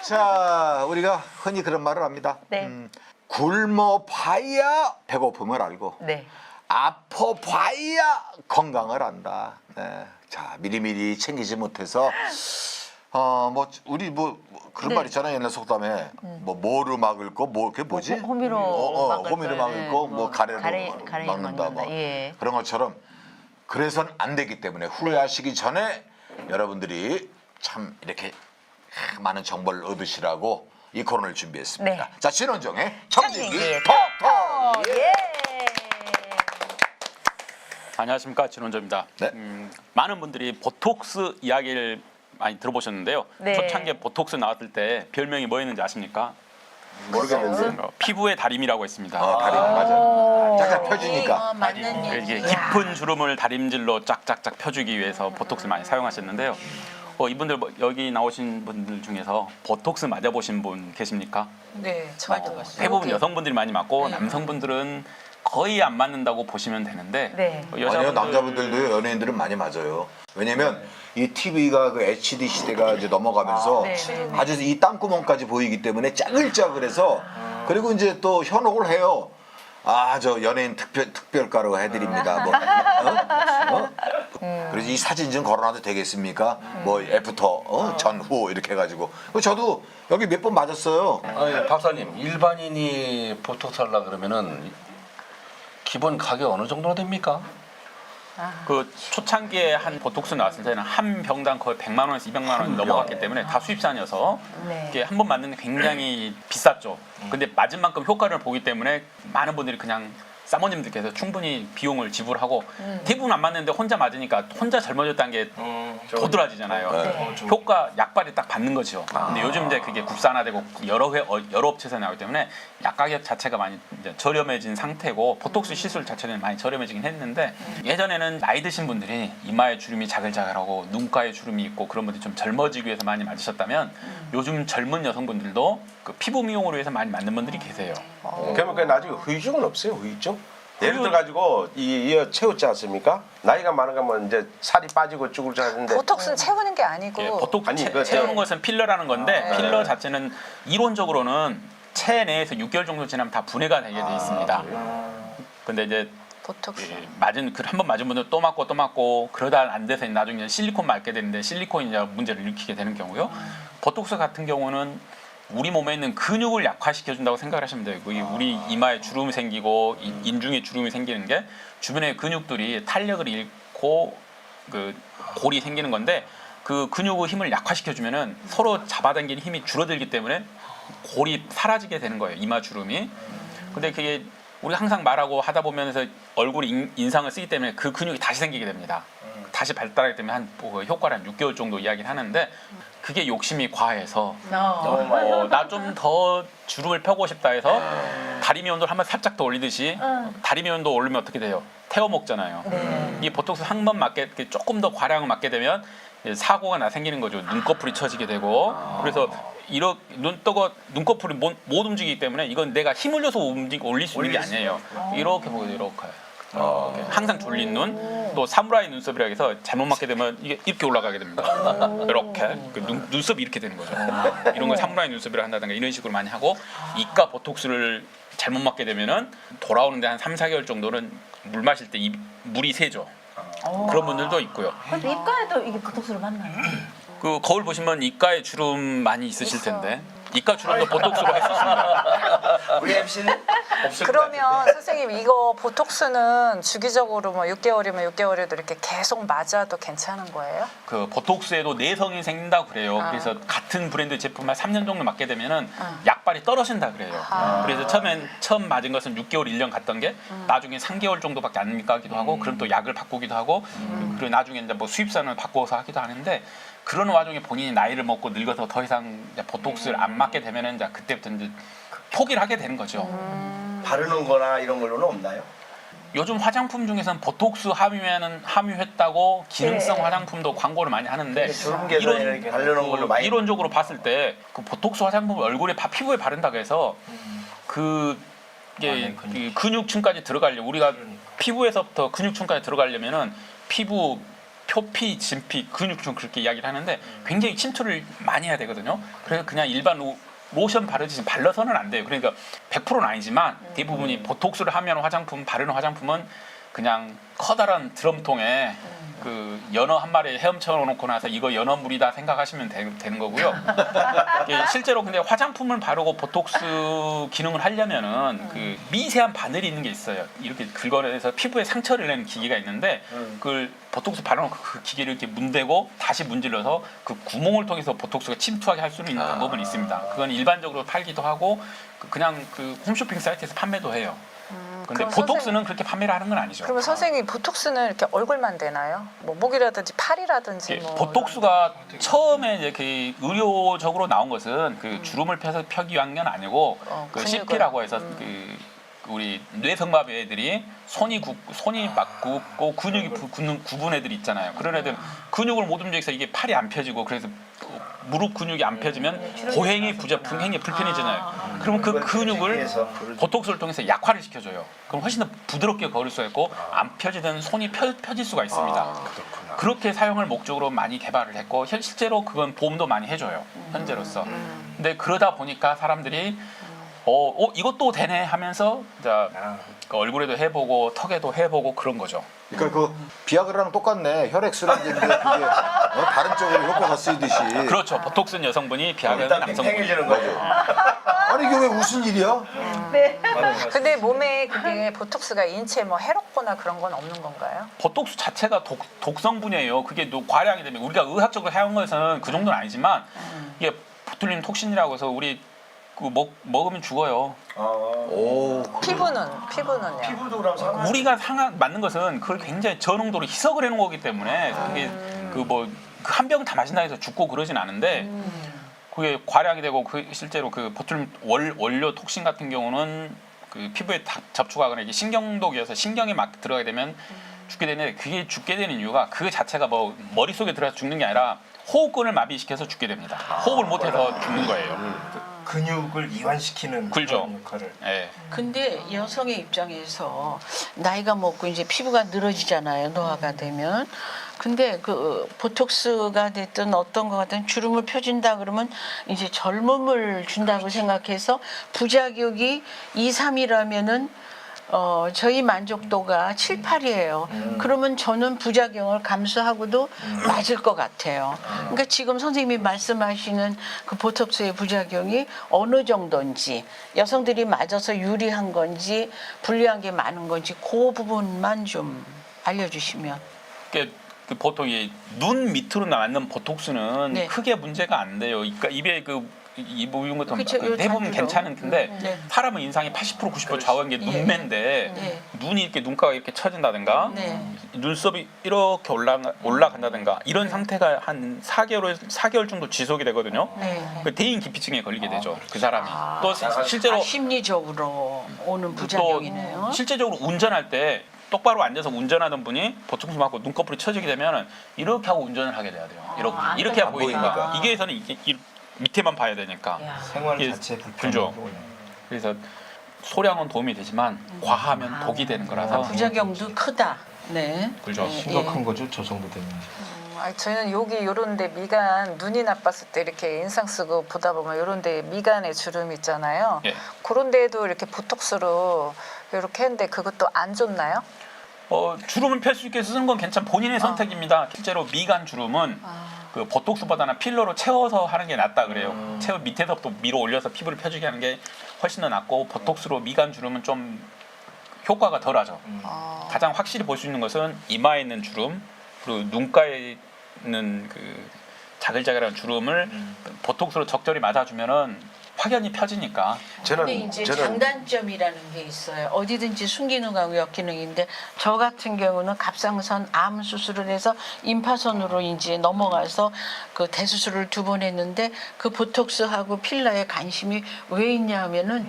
자, 우리가 흔히 그런 말을 합니다. 네. 굶어봐야 배고픔을 알고 네. 아파봐야 건강을 안다. 네. 자, 미리미리 챙기지 못해서 뭐 우리 뭐 그런 네. 말 있잖아요. 옛날 속담에 뭐 뭐를 막을 거 뭐 그게 뭐지? 호미로 막을 호미로 거, 막을 거 뭐 가래로 막는다 뭐 예. 그런 것처럼 그래선 안 되기 때문에 후회하시기 전에 여러분들이 참 이렇게 많은 정보를 얻으시라고 이 코너를 준비했습니다. 네. 자, 신원정의 청진기 청진기 톡톡. 예. 안녕하십니까, 진원조입니다. 네. 많은 분들이 보톡스 이야기를 많이 들어보셨는데요. 네. 초창기에 보톡스 나왔을 때 별명이 뭐였는지 아십니까? 모르겠는데. 피부의 다림이라고 했습니다. 다리 맞아. 짝짝 펴지니까. 맞는 이게 얘기. 깊은 주름을 다림질로 쫙쫙쫙 펴주기 위해서 보톡스 많이 사용하셨는데요. 이분들 여기 나오신 분들 중에서 보톡스 맞아보신 분 계십니까? 네, 저도 봤어요. 대부분 여성분들이 많이 맞고 네. 남성분들은 거의 안 맞는다고 보시면 되는데 네. 아니요, 남자분들도 연예인들은 많이 맞아요. 왜냐면 이 TV가 그 HD 시대가 이제 넘어가면서 네. 아주 이 땅구멍까지 보이기 때문에 짜글짜글해서 그리고 이제 또 현혹을 해요. 아, 저 연예인 특별가로 해드립니다. 뭐, 그래서 이 사진 좀 걸어놔도 되겠습니까? 뭐 애프터, 전후 이렇게 해가지고. 저도 여기 몇 번 맞았어요. 아니, 박사님, 일반인이 보톡스 하려 그러면은 기본 가격 어느 정도나 됩니까? 그 초창기에 한 보톡스 나왔을 때는 한 병당 거의 100만 원에서 200만 원 넘어갔기 때문에 다 수입산이어서 네. 이게 한 번 맞는 게 굉장히 비쌌죠. 근데 맞은 만큼 효과를 보기 때문에 많은 분들이 그냥 사모님들께서 충분히 비용을 지불하고 대부분 안 맞는데 혼자 맞으니까 혼자 젊어졌다는 게 도드라지잖아요. 네. 효과 약발이 딱 받는 거죠. 근데 요즘 이제 그게 국산화되고 여러 업체에서 나오기 때문에 약 가격 자체가 많이 이제 저렴해진 상태고 보톡스 시술 자체는 많이 저렴해지긴 했는데 예전에는 나이 드신 분들이 이마에 주름이 자글자글하고 눈가에 주름이 있고 그런 분들이 좀 젊어지기 위해서 많이 맞으셨다면 요즘 젊은 여성분들도 그 피부 미용을 위해서 많이 맞는 분들이 계세요. 그러면 그 나중에 후유증은 없어요, 후유증? 예를 들어 가지고 이 채웠지 않습니까? 나이가 많은 가면 이제 살이 빠지고 쭈글쭈글 하는데 보톡스는 채우는 게 아니고 예, 보톡스 아니, 그 채우는 것은 필러라는 건데 네. 필러 자체는 이론적으로는 체 내에서 6개월 정도 지나면 다 분해가 되게 돼 있습니다. 근데 이제 보톡스. 맞은 한 번 맞은 분들 또 맞고 그러다 안 돼서 나중에 실리콘 맞게 되는데 실리콘이 이제 문제를 일으키게 되는 경우요. 보톡스 같은 경우는 우리 몸에 있는 근육을 약화시켜 준다고 생각을 하시면 돼요. 우리 이마에 주름이 생기고 인중에 주름이 생기는 게 주변의 근육들이 탄력을 잃고 그 골이 생기는 건데 그 근육의 힘을 약화시켜 주면은 서로 잡아당기는 힘이 줄어들기 때문에 골이 사라지게 되는 거예요. 이마 주름이. 근데 그게 우리가 항상 말하고 하다 보면서 얼굴 인상을 쓰기 때문에 그 근육이 다시 생기게 됩니다. 다시 발달하기 때문에 효과를 한 6개월 정도 이야기를 하는데 그게 욕심이 과해서 나 좀 더 주름을 펴고 싶다 해서 다리 미온도를 한번 살짝 더 올리듯이 다리 미온도 올리면 어떻게 돼요? 태워 먹잖아요. 이 보톡스 한 번 맞게 조금 더 과량을 맞게 되면 사고가 생기는 거죠. 눈꺼풀이 처지게 되고 그래서 눈꺼풀이 못 움직이기 때문에 이건 내가 힘을 줘서 올릴 수 있는 게 아니에요. 이렇게 보고 이렇게. 항상 졸린 눈, 또 사무라이 눈썹이라 해서 잘못 맞게 되면 이게 이렇게 올라가게 됩니다. 이렇게 눈썹이 이렇게 되는 거죠. 이런 걸 사무라이 눈썹이라 한다든가 이런 식으로 많이 하고 이가 보톡스를 잘못 맞게 되면은 돌아오는데 한 3, 4개월 정도는 물 마실 때 물이 새죠. 그런 분들도 있고요. 근데 입가에도 이게 보톡스를 맞나요? 그 거울 보시면 이가에 주름 많이 있으실 텐데 이가 주름도 보톡스로 할 수 있습니다. 우리 MC는 없을 것 그러면 선생님 이거 보톡스는 주기적으로 뭐 6개월이면 6개월에도 이렇게 계속 맞아도 괜찮은 거예요? 그 보톡스에도 내성이 생긴다고 그래요. 그래서 같은 브랜드 제품 한 3년 정도 맞게 되면은 아. 약발이 떨어진다 그래요. 그래서 처음 맞은 것은 6개월, 1년 갔던 게 나중에 3개월 정도밖에 안 가기도 하고 그럼 또 약을 바꾸기도 하고 그리고 나중에 이제 뭐 수입산을 바꿔서 하기도 하는데 그런 와중에 본인이 나이를 먹고 늙어서 더 이상 이제 보톡스를 안 맞게 되면은 이제 그때부터 이제 포기를 하게 되는 거죠. 바르는 거나 이런 걸로는 없나요? 요즘 화장품 중에서는 보톡스 함유했다고 기능성 네. 화장품도 광고를 많이 하는데 주름 개선에 이렇게 바르는 걸로 많이 이론적으로 봤을 때 그 보톡스 화장품을 얼굴에 피부에 바른다고 해서 그게 그 근육층까지 들어가려면 우리가 피부에서부터 근육층까지 들어가려면은 피부 표피, 진피, 근육통 그렇게 이야기를 하는데 굉장히 침투를 많이 해야 되거든요. 그래서 그냥 일반 로션 바르지 발라서는 안 돼요. 그러니까 100%는 아니지만 대부분이 보톡스를 하면 바르는 화장품은 그냥 커다란 드럼통에 그 연어 한 마리 헤엄쳐 놓고 나서 이거 연어물이다 생각하시면 되는 거고요. 이게 실제로 근데 화장품을 바르고 보톡스 기능을 하려면은 그 미세한 바늘이 있는 게 있어요. 이렇게 긁어내서 피부에 상처를 내는 기계가 있는데 그걸 보톡스 바르놓고 그 기계를 이렇게 문대고 다시 문질러서 그 구멍을 통해서 보톡스가 침투하게 할 수는 있는 방법은 있습니다. 그건 일반적으로 팔기도 하고 그냥 그 홈쇼핑 사이트에서 판매도 해요. 근데 그럼 보톡스는 그렇게 판매를 하는 건 아니죠. 그러면 선생님 보톡스는 이렇게 얼굴만 되나요? 뭐 목이라든지 팔이라든지 예, 뭐 보톡스가 처음에 이제 그 의료적으로 나온 것은 그 주름을 펴기 위한 건 아니고 그 근육을. CP라고 해서 그 우리 뇌성마비 애들이 손이 막 굽고 근육이 굳는 구분 애들 있잖아요. 그런 애들 근육을 못 움직여서 이게 팔이 안 펴지고 그래서 무릎 근육이 안 펴지면 보행이 불편이 불편해지잖아요. 그러면 그 근육을 보톡스를 통해서 약화를 시켜줘요. 그럼 훨씬 더 부드럽게 걸을 수가 있고 안 펴지던 손이 펴질 수가 있습니다. 그렇게 사용할 목적으로 많이 개발을 했고 실제로 그건 보험도 많이 해줘요. 현재로서. 근데 그러다 보니까 사람들이 이것도 되네 하면서 자, 그 얼굴에도 해보고 턱에도 해보고 그런 거죠. 그러니까 그 비아그라랑 똑같네. 혈액순환제인데 그게 다른 쪽으로 효과가 쓰이듯이. 그렇죠. 보톡스는 여성분이 비아그라는 일단 남성분이. 팽팽해지는 거죠. 아니 이게 왜 무슨 일이야? 근데 몸에 그게 보톡스가 인체에 뭐 해롭거나 그런 건 없는 건가요? 보톡스 자체가 독성분이에요. 그게 과량이 되면 우리가 의학적으로 사용한 것은 그 정도는 아니지만 이게 보툴린 톡신이라고 해서 우리 그 먹으면 죽어요. 피부는요? 피부도 그럼 상관. 우리가 맞는 것은 그걸 굉장히 저농도로 희석을 해놓은 거기 때문에 그게 그 뭐 한 병 다 마신다 해서 죽고 그러진 않은데 그게 과량이 되고 그 실제로 그 보툴린 원료 톡신 같은 경우는 그 피부에 접촉하거나 이게 신경독이어서 신경에 막 들어가게 되면 죽게 되는데 그게 죽게 되는 이유가 그 자체가 뭐 머릿속에 들어가서 죽는 게 아니라 호흡근을 마비시켜서 죽게 됩니다. 호흡을 못해서 죽는 거예요. 근육을 이완시키는 그렇죠. 그런 역할을. 예. 근데 여성의 입장에서 나이가 먹고 이제 피부가 늘어지잖아요. 노화가 되면. 근데 그 보톡스가 됐든 어떤 거 같든 주름을 펴준다 그러면 이제 젊음을 준다고 생각해서 부작용이 2, 3이라면은 저희 만족도가 7, 8이에요. 그러면 저는 부작용을 감수하고도 맞을 것 같아요. 그러니까 지금 선생님이 말씀하시는 그 보톡스의 부작용이 어느 정도인지 여성들이 맞아서 유리한 건지 불리한 게 많은 건지 그 부분만 좀 알려주시면. 그 보통 눈 밑으로 남는 보톡스는 네. 크게 문제가 안 돼요. 그러니까 입에 이 부분 같은 그쵸, 요 대부분 단주로. 괜찮은데 네. 사람은 인상이 80% 90% 좌우한 게 예. 눈매인데 네. 눈이 이렇게 눈가가 이렇게 처진다든가 네. 눈썹이 이렇게 올라간다든가 이런 상태가 한 4개월 정도 지속이 되거든요. 네. 그 대인 기피증에 걸리게 되죠. 그 사람이 또 실제로 심리적으로 오는 부작용이네요. 또 실제적으로 운전할 때 똑바로 앉아서 운전하던 분이 보톡스 맞고 눈꺼풀이 처지게 되면 이렇게 하고 운전을 하게 돼야 돼요. 이렇게 하고 보이니까 기계에서는 이게 밑에만 봐야 되니까. 생활 이게 자체 그죠. 불편하고. 그래서 소량은 도움이 되지만 과하면 독이 되는 거라서 부작용도 크다. 네. 그죠. 심각한 거죠, 저 정도 되면. 저희는 여기 요런데 미간 눈이 나빴을 때 이렇게 인상 쓰고 보다 보면 요런데 미간에 주름 있잖아요. 예. 그런 데에도 이렇게 보톡스로 이렇게 했는데 그것도 안 좋나요? 주름을 펼 수 있게 쓰는 건 본인의 선택입니다. 실제로 미간 주름은 그 보톡스보다는 필러로 채워서 하는 게 낫다 그래요. 채워 밑에서부터 위로 올려서 피부를 펴주게 하는 게 훨씬 더 낫고 보톡스로 미간 주름은 좀 효과가 덜하죠. 가장 확실히 볼 수 있는 것은 이마에 있는 주름 그리고 눈가에 있는 그 자글자글한 주름을 보톡스로 적절히 맞아주면은 확연히 펴지니까. 근데 이제 장단점이라는 게 있어요. 어디든지 순기능하고 역기능인데 저 같은 경우는 갑상선 암 수술을 해서 임파선으로 이제 넘어가서 그 대수술을 2번 했는데 그 보톡스하고 필러에 관심이 왜 있냐 하면은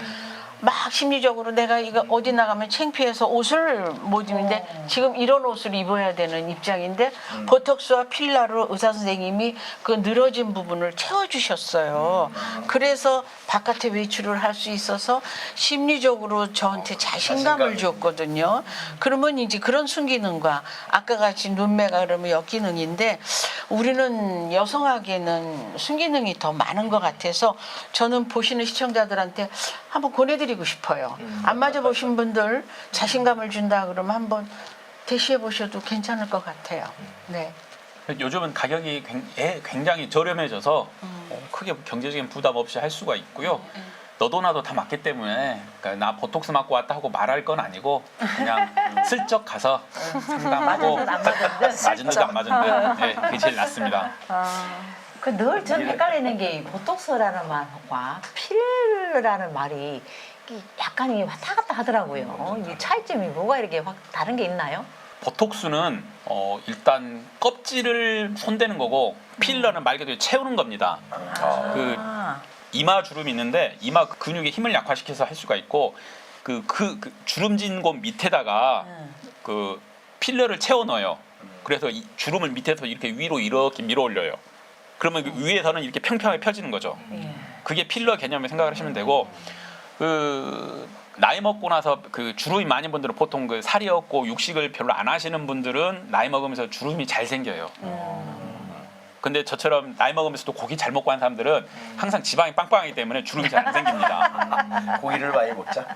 막 심리적으로 내가 이거 어디 나가면 창피해서 옷을 못 입는데 지금 이런 옷을 입어야 되는 입장인데 보톡스와 필러로 의사 선생님이 그 늘어진 부분을 채워주셨어요. 그래서 바깥에 외출을 할 수 있어서 심리적으로 저한테 자신감을 줬거든요. 그러면 이제 그런 순기능과 아까 같이 눈매가 그러면 역기능인데 우리는 여성에게는 순기능이 더 많은 것 같아서 저는 보시는 시청자들한테 한번 권해드리고 싶어요. 안 맞아보신 분들 자신감을 준다 그러면 한번 대시해 보셔도 괜찮을 것 같아요. 네. 요즘은 가격이 굉장히 저렴해져서 크게 경제적인 부담 없이 할 수가 있고요. 너도 나도 다 맞기 때문에 그러니까 나 보톡스 맞고 왔다 하고 말할 건 아니고 그냥 슬쩍 가서 상담하고 맞은 듯 안 맞은 듯 네, 그게 제일 낫습니다. 그 늘 전 헷갈리는 게 보톡스라는 말과 필러라는 말이 약간 이게 왔다 갔다 하더라고요. 이 차이점이 뭐가 이렇게 확 다른 게 있나요? 보톡스는 일단 껍질을 손대는 거고 필러는 말 그대로 채우는 겁니다. 그 이마 주름이 있는데 이마 근육의 힘을 약화시켜서 할 수가 있고 그 주름진 곳 밑에다가 그 필러를 채워 넣어요. 그래서 이 주름을 밑에서 이렇게 위로 이렇게 밀어 올려요. 그러면 그 위에서는 이렇게 평평하게 펴지는 거죠. 그게 필러 개념을 생각을 하시면 되고 그 나이 먹고 나서 그 주름이 많은 분들은 보통 그 살이 없고 육식을 별로 안 하시는 분들은 나이 먹으면서 주름이 잘 생겨요. 근데 저처럼 나이 먹으면서도 고기 잘 먹고 하는 사람들은 항상 지방이 빵빵하기 때문에 주름이 잘 안 생깁니다. 고기를 많이 먹자.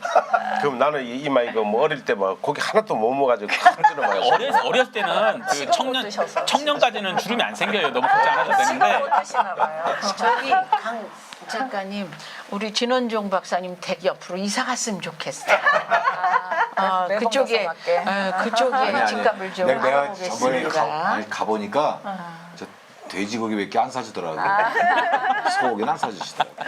그럼 나는 이마 이거 뭐 어릴 때 뭐 고기 하나도 못 먹어가지고 큰줄을 먹었어. 어렸을 때는 그 드셔서. 청년까지는 주름이 안 생겨요. 너무 걱정 안 하셔도 지금 되는데 못 드시나 봐요. 저기 강 작가님 우리 진원종 박사님 댁 옆으로 이사 갔으면 좋겠어. 매번 그쪽에 가서 맞게. 그쪽에 집값을 좀 내가 저번에 알아보겠습니다. 가보니까 저 돼지고기밖에 안 사주더라고요. 소고기는 안 사주시더라고요.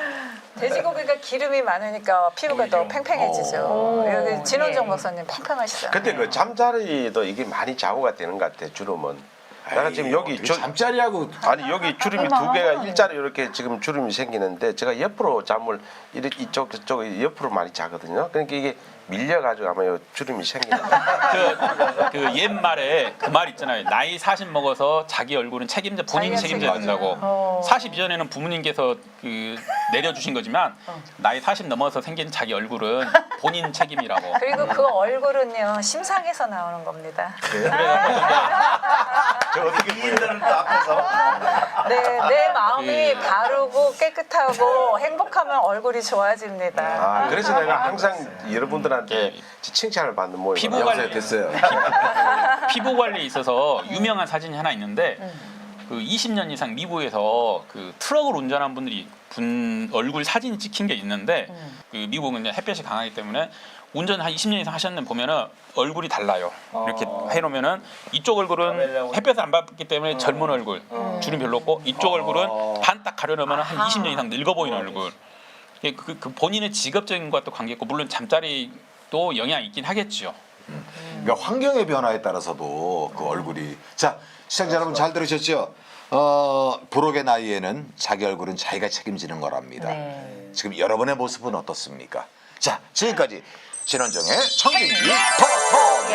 돼지고기가 기름이 많으니까 피부가 더 팽팽해지죠. 여기 진원정 박사님 팽팽하시잖아요. 근데 그 잠자리도 이게 많이 작업가 되는 것 같아 주름은. 내가 지금 여기 잠자리하고 아니 여기 주름이 두 개가 일자로 이렇게 지금 주름이 생기는데 제가 옆으로 잠을 이쪽 저쪽 옆으로 많이 자거든요. 그러니까 이게 밀려가지고 아마 요 주름이 생기는 거예요. 그 옛말에 그 말 있잖아요. 나이 40 먹어서 자기 얼굴은 본인이 책임져야 된다고. 40 이전에는 부모님께서 그 내려주신 거지만 나이 40 넘어서 생긴 자기 얼굴은 본인 책임이라고. 그리고 그 얼굴은요 심상에서 나오는 겁니다. 저 어떻게 보이는 또 앞에서 네, 내 마음이 바르고 깨끗하고 행복하면 얼굴이 좋아집니다. 아 그래서 내가 항상 여러분들한테 칭찬을 받는 모임. 피부 관리 됐어요. 피부 관리에 있어서 유명한 사진이 하나 있는데 그 20년 이상 미국에서 그 트럭을 운전한 분들이 얼굴 사진이 찍힌 게 있는데 그 미국은 이제 햇볕이 강하기 때문에 운전 한 20년 이상 하셨는 보면은 얼굴이 달라요. 이렇게 해놓으면은 이쪽 얼굴은 햇볕을 안 받기 때문에 젊은 얼굴, 주름 별로 없고 이쪽 얼굴은 반 딱 가려놓으면 한 20년 이상 늙어 보이는 얼굴. 그 본인의 직업적인 것도 관계있고 물론 잠자리도 영향이 있긴 하겠죠. 그러니까 환경의 변화에 따라서도 그 얼굴이 자 시청자 여러분 잘 들으셨죠? 부록의 나이에는 자기 얼굴은 자기가 책임지는 거랍니다. 지금 여러분의 모습은 어떻습니까? 자 지금까지 진원정의 청진기 톡톡